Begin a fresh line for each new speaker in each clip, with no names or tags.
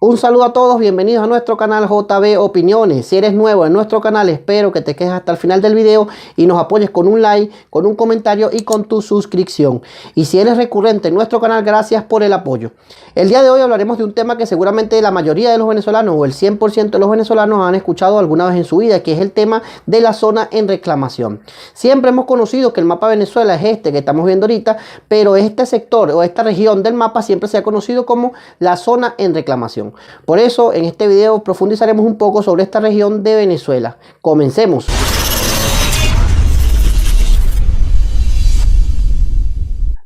Un saludo a todos, bienvenidos a nuestro canal JB Opiniones. Si eres nuevo en nuestro canal, espero que te quedes hasta el final del video y nos apoyes con un like, con un comentario y con tu suscripción. Y si eres recurrente en nuestro canal, gracias por el apoyo. El día de hoy hablaremos de un tema que seguramente la mayoría de los venezolanos o el 100% de los venezolanos han escuchado alguna vez en su vida, que es el tema de la zona en reclamación. Siempre hemos conocido que el mapa de Venezuela es este que estamos viendo ahorita, pero este sector o esta región del mapa siempre se ha conocido como la zona en reclamación. Por eso en este video profundizaremos un poco sobre esta región de Venezuela. Comencemos.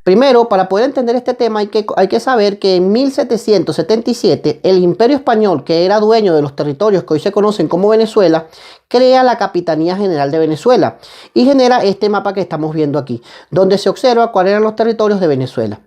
Primero, para poder entender este tema hay que saber que en 1777 el Imperio Español, que era dueño de los territorios que hoy se conocen como Venezuela, crea la Capitanía General de Venezuela y genera este mapa que estamos viendo aquí, donde se observa cuáles eran los territorios de Venezuela.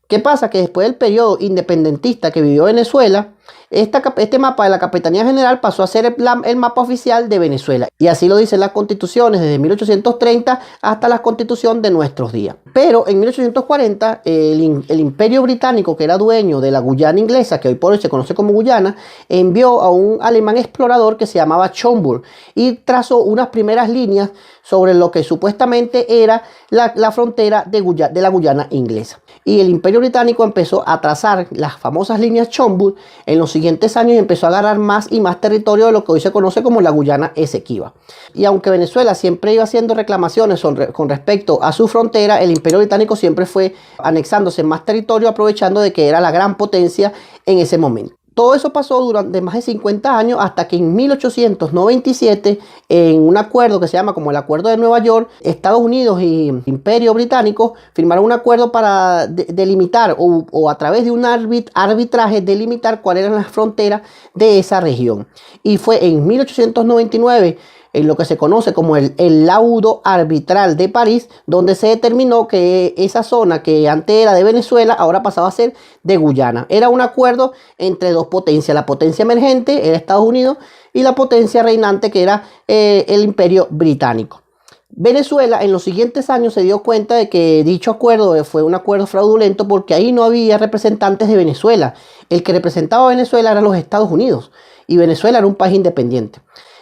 ¿Qué pasa? Que después del periodo independentista que vivió Venezuela, este mapa de la Capitanía General pasó a ser el mapa oficial de Venezuela. Y así lo dicen las constituciones desde 1830 hasta la constitución de nuestros días. Pero en 1840 el Imperio Británico, que era dueño de la Guyana inglesa, que hoy por hoy se conoce como Guyana, envió a un alemán explorador que se llamaba Schomburg y trazó unas primeras líneas sobre lo que supuestamente era la frontera de la Guyana inglesa. Y el Imperio Británico empezó a trazar las famosas líneas Schomburg en los siguientes años y empezó a agarrar más y más territorio de lo que hoy se conoce como la Guyana Esequiba. Y aunque Venezuela siempre iba haciendo reclamaciones con respecto a su frontera, el Imperio Británico siempre fue anexándose más territorio, aprovechando de que era la gran potencia en ese momento. Todo eso pasó durante más de 50 años hasta que en 1897, en un acuerdo que se llama como el Acuerdo de Nueva York, Estados Unidos y Imperio Británico firmaron un acuerdo para delimitar o a través de un arbitraje delimitar cuáles eran las fronteras de esa región. Y fue en 1899 en lo que se conoce como el laudo arbitral de París, donde se determinó que esa zona que antes era de Venezuela, ahora pasaba a ser de Guyana. Era un acuerdo entre dos potencias, la potencia emergente era Estados Unidos y la potencia reinante que era el Imperio Británico. Venezuela en los siguientes años se dio cuenta de que dicho acuerdo fue un acuerdo fraudulento porque ahí no había representantes de Venezuela. El que representaba a Venezuela eran los Estados Unidos y Venezuela era un país independiente.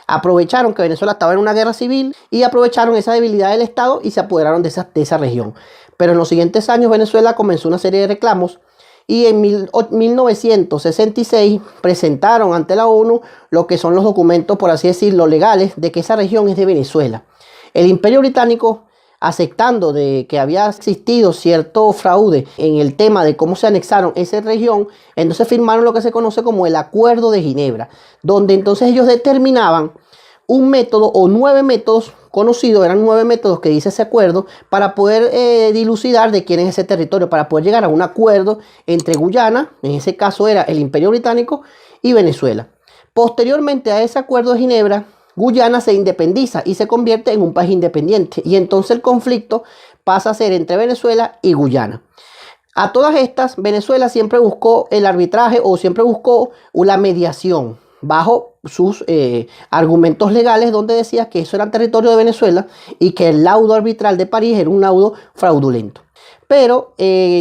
Aprovecharon que Venezuela estaba en una guerra civil y aprovecharon esa debilidad del Estado y se apoderaron de esa región. Pero en los siguientes años Venezuela comenzó una serie de reclamos y en 1966 presentaron ante la ONU lo que son los documentos, por así decirlo, legales de que esa región es de Venezuela. El Imperio Británico, aceptando de que había existido cierto fraude en el tema de cómo se anexaron esa región, entonces firmaron lo que se conoce como el Acuerdo de Ginebra, donde entonces ellos determinaban un método o 9 métodos conocidos, eran 9 métodos que dice ese acuerdo, para poder dilucidar de quién es ese territorio, para poder llegar a un acuerdo entre Guyana, en ese caso era el Imperio Británico, y Venezuela. Posteriormente a ese Acuerdo de Ginebra, Guyana se independiza y se convierte en un país independiente y entonces el conflicto pasa a ser entre Venezuela y Guyana. A todas estas, Venezuela siempre buscó el arbitraje o siempre buscó la mediación bajo sus argumentos legales, donde decía que eso era territorio de Venezuela y que el laudo arbitral de París era un laudo fraudulento. Pero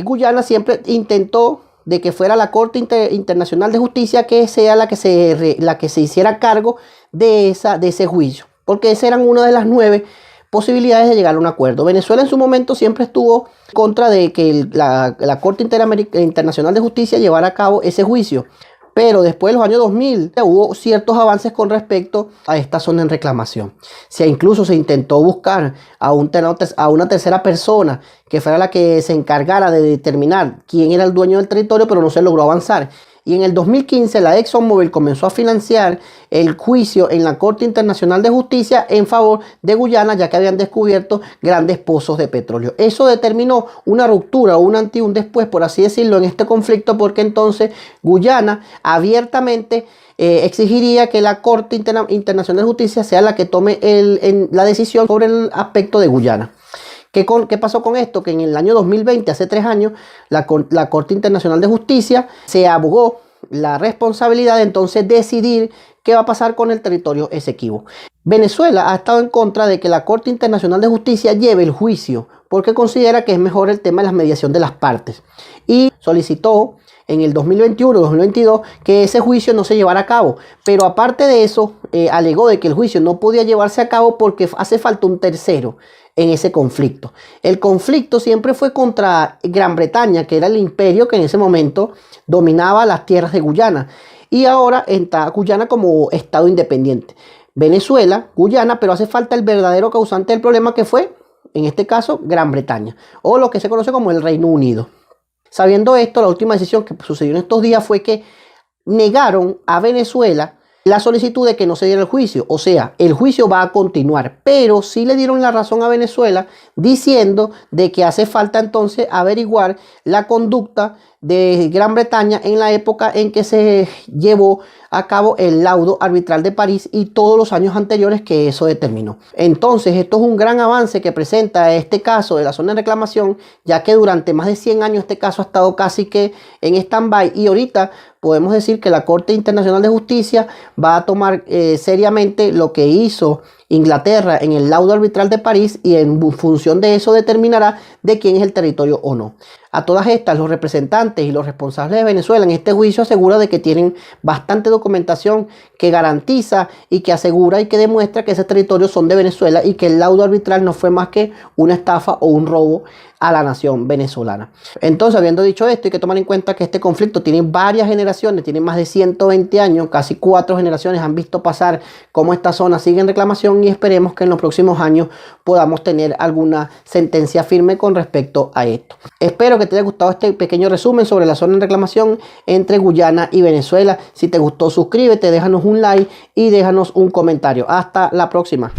Guyana siempre intentó de que fuera la Corte Internacional de Justicia que sea la que se hiciera cargo de ese juicio, porque esas eran una de las 9 posibilidades de llegar a un acuerdo. Venezuela en su momento siempre estuvo en contra de que la Corte Internacional de Justicia llevara a cabo ese juicio, pero después de los años 2000 hubo ciertos avances con respecto a esta zona en reclamación. Incluso se intentó buscar a una tercera persona que fuera la que se encargara de determinar quién era el dueño del territorio, pero no se logró avanzar. Y en el 2015 la ExxonMobil comenzó a financiar el juicio en la Corte Internacional de Justicia en favor de Guyana, ya que habían descubierto grandes pozos de petróleo. Eso determinó una ruptura o un antes y un después, por así decirlo, en este conflicto, porque entonces Guyana abiertamente exigiría que la Corte Internacional de Justicia sea la que tome la decisión sobre el aspecto de Guyana. ¿Qué pasó con esto? Que en el año 2020, hace 3 años, la Corte Internacional de Justicia se abogó la responsabilidad de entonces decidir qué va a pasar con el territorio Esequibo. Venezuela ha estado en contra de que la Corte Internacional de Justicia lleve el juicio porque considera que es mejor el tema de la mediación de las partes y solicitó en el 2021-2022 que ese juicio no se llevara a cabo. Pero aparte de eso, alegó de que el juicio no podía llevarse a cabo porque hace falta un tercero en ese conflicto. El conflicto siempre fue contra Gran Bretaña, que era el imperio que en ese momento dominaba las tierras de Guyana. Y ahora está Guyana como estado independiente. Venezuela, Guyana, pero hace falta el verdadero causante del problema, que fue, en este caso, Gran Bretaña, o lo que se conoce como el Reino Unido. Sabiendo esto, la última decisión que sucedió en estos días fue que negaron a Venezuela la solicitud de que no se diera el juicio. O sea, el juicio va a continuar, pero sí le dieron la razón a Venezuela diciendo de que hace falta entonces averiguar la conducta de Gran Bretaña en la época en que se llevó a cabo el laudo arbitral de París y todos los años anteriores que eso determinó. Entonces, esto es un gran avance que presenta este caso de la zona de reclamación, ya que durante más de 100 años este caso ha estado casi que en stand-by, y ahorita podemos decir que la Corte Internacional de Justicia va a tomar seriamente lo que hizo Inglaterra en el laudo arbitral de París, y en función de eso determinará de quién es el territorio o no. A todas estas, los representantes y los responsables de Venezuela en este juicio aseguran de que tienen bastante documentación que garantiza y que asegura y que demuestra que esos territorios son de Venezuela y que el laudo arbitral no fue más que una estafa o un robo a la nación venezolana. Entonces, habiendo dicho esto, hay que tomar en cuenta que este conflicto tiene varias generaciones, tiene más de 120 años, casi 4 generaciones han visto pasar cómo esta zona sigue en reclamación, y esperemos que en los próximos años podamos tener alguna sentencia firme con respecto a esto. Espero que te haya gustado este pequeño resumen sobre la zona en reclamación entre Guyana y Venezuela. Si te gustó, suscríbete, déjanos un like y déjanos un comentario. Hasta la próxima.